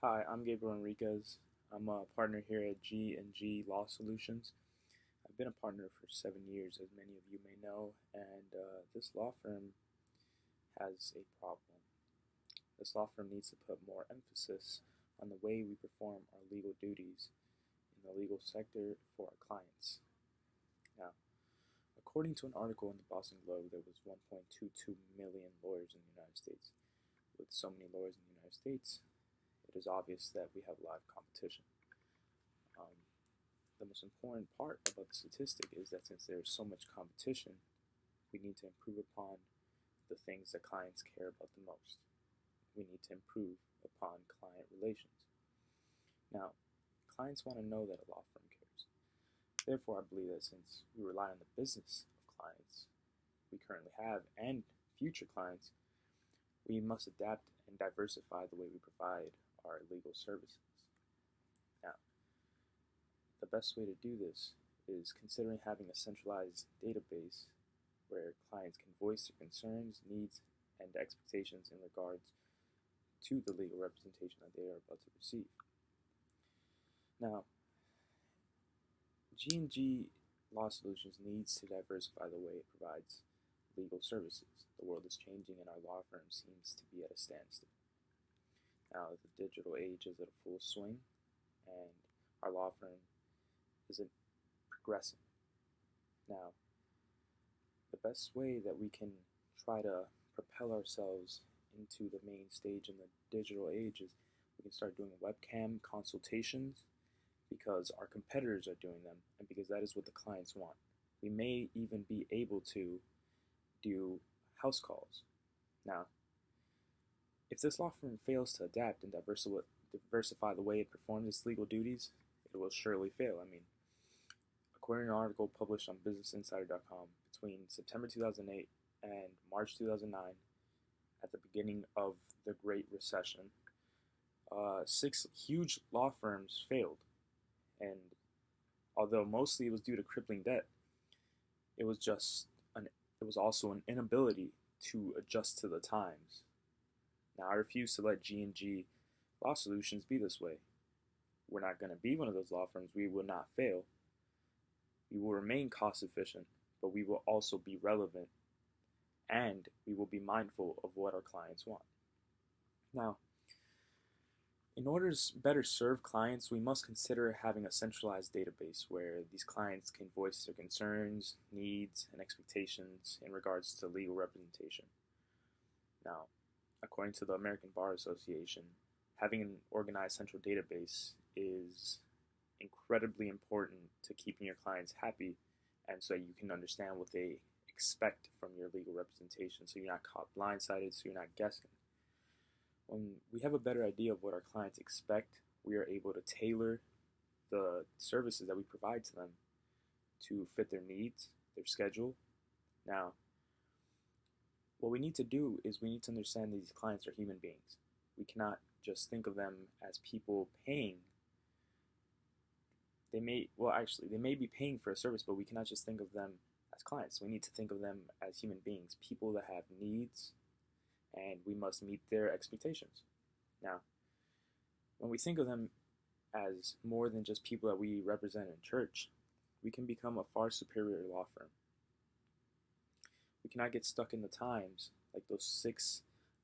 Hi, I'm Gabriel Enriquez. I'm a partner here at G&G Law Solutions. I've been a partner for 7 years, as many of you may know, and this law firm has a problem. This law firm needs to put more emphasis on the way we perform our legal duties in the legal sector for our clients. Now, according to an article in the Boston Globe, there was 1.22 million lawyers in the United States. With so many lawyers in the United States, it is obvious that we have live competition. Um, the most important part about the statistic is that since there is so much competition, we need to improve upon the things that clients care about the most. We need to improve upon client relations. Now, clients want to know that a law firm cares. Therefore, I believe that since we rely on the business of clients we currently have and future clients, we must adapt and diversify the way we provide our legal services. Now, the best way to do this is considering having a centralized database where clients can voice their concerns, needs, and expectations in regards to the legal representation that they are about to receive. Now, G&G Law Solutions needs to diversify the way it provides legal services. The world is changing and our law firm seems to be at a standstill. Now, the digital age is at a full swing and our law firm isn't progressing. Now, the best way that we can try to propel ourselves into the main stage in the digital age is we can start doing webcam consultations because our competitors are doing them and because that is what the clients want. We may even be able to do house calls. Now, if this law firm fails to adapt and diversify the way it performs its legal duties, it will surely fail. According to an article published on BusinessInsider.com, between September 2008 and March 2009, at the beginning of the Great Recession, 6 huge law firms failed. And although mostly it was due to crippling debt, it was also an inability to adjust to the times. Now, I refuse to let G&G Law Solutions be this way. We're not going to be one of those law firms. We will not fail. We will remain cost efficient, but we will also be relevant and we will be mindful of what our clients want. Now, in order to better serve clients, we must consider having a centralized database where these clients can voice their concerns, needs, and expectations in regards to legal representation. Now, according to the American Bar Association, having an organized central database is incredibly important to keeping your clients happy and so you can understand what they expect from your legal representation so you're not caught blindsided, so you're not guessing. When we have a better idea of what our clients expect, we are able to tailor the services that we provide to them to fit their needs, their schedule. Now, what we need to do is we need to understand that these clients are human beings. We cannot just think of them as people paying. They may be paying for a service, but we cannot just think of them as clients. We need to think of them as human beings, people that have needs, and we must meet their expectations. Now, when we think of them as more than just people that we represent in church, we can become a far superior law firm. We cannot get stuck in the times like those 6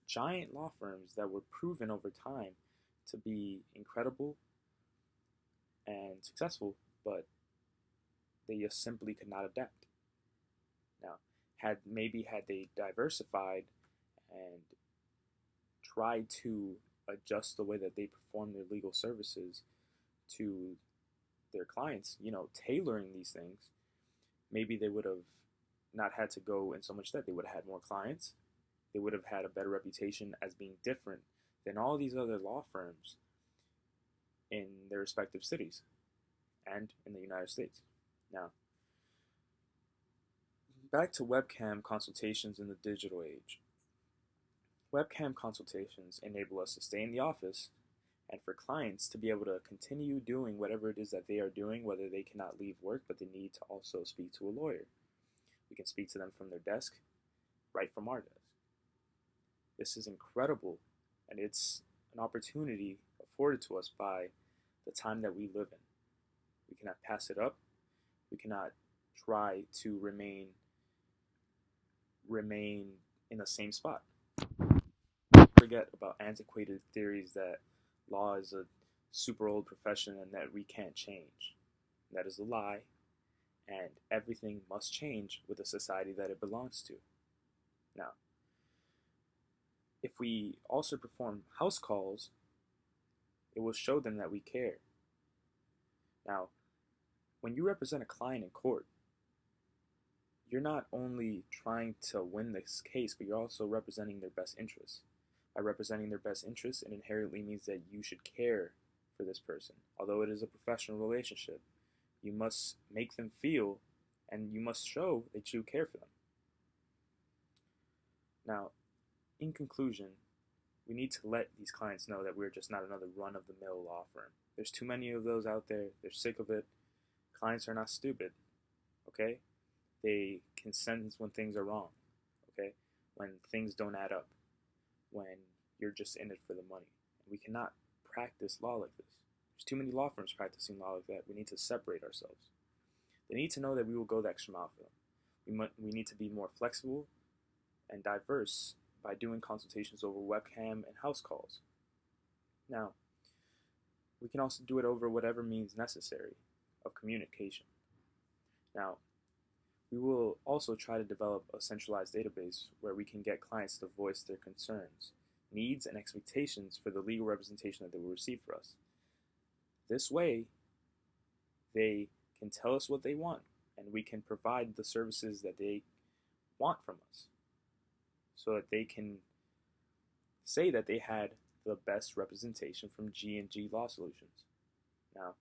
giant law firms that were proven over time to be incredible and successful, but they just simply could not adapt. Now, had they diversified and tried to adjust the way that they perform their legal services to their clients, tailoring these things, maybe they would have not had to go in so much debt. They would have had more clients. They would have had a better reputation as being different than all these other law firms in their respective cities and in the United States. Now, back to webcam consultations in the digital age. Webcam consultations enable us to stay in the office and for clients to be able to continue doing whatever it is that they are doing, whether they cannot leave work but they need to also speak to a lawyer. We can speak to them from their desk, right from our desk. This is incredible, and it's an opportunity afforded to us by the time that we live in. We cannot pass it up. We cannot try to remain in the same spot. Forget about antiquated theories that law is a super old profession and that we can't change. That is a lie, and everything must change with the society that it belongs to. Now, if we also perform house calls, it will show them that we care. Now, when you represent a client in court, you're not only trying to win this case, but you're also representing their best interests. By representing their best interests, it inherently means that you should care for this person. Although it is a professional relationship, you must make them feel and you must show that you care for them. Now, in conclusion, we need to let these clients know that we're just not another run-of-the-mill law firm. There's too many of those out there. They're sick of it. Clients are not stupid, okay? They can sense when things are wrong, okay? When things don't add up, when you're just in it for the money. We cannot practice law like this. There's too many law firms practicing law like that. We need to separate ourselves. They need to know that we will go the extra mile for them. We need to be more flexible and diverse by doing consultations over webcam and house calls. Now, we can also do it over whatever means necessary of communication. Now, we will also try to develop a centralized database where we can get clients to voice their concerns, needs, and expectations for the legal representation that they will receive for us. This way, they can tell us what they want, and we can provide the services that they want from us, so that they can say that they had the best representation from G&G Law Solutions. Now,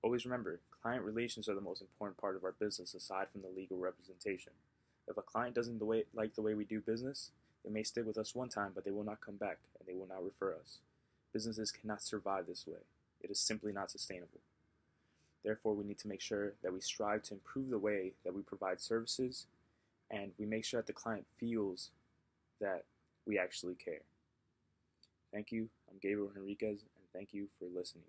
always remember, client relations are the most important part of our business aside from the legal representation. If a client doesn't like the way we do business, they may stay with us one time, but they will not come back and they will not refer us. Businesses cannot survive this way. It is simply not sustainable. Therefore, we need to make sure that we strive to improve the way that we provide services, and we make sure that the client feels that we actually care. Thank you. I'm Gabriel Henriquez, and thank you for listening.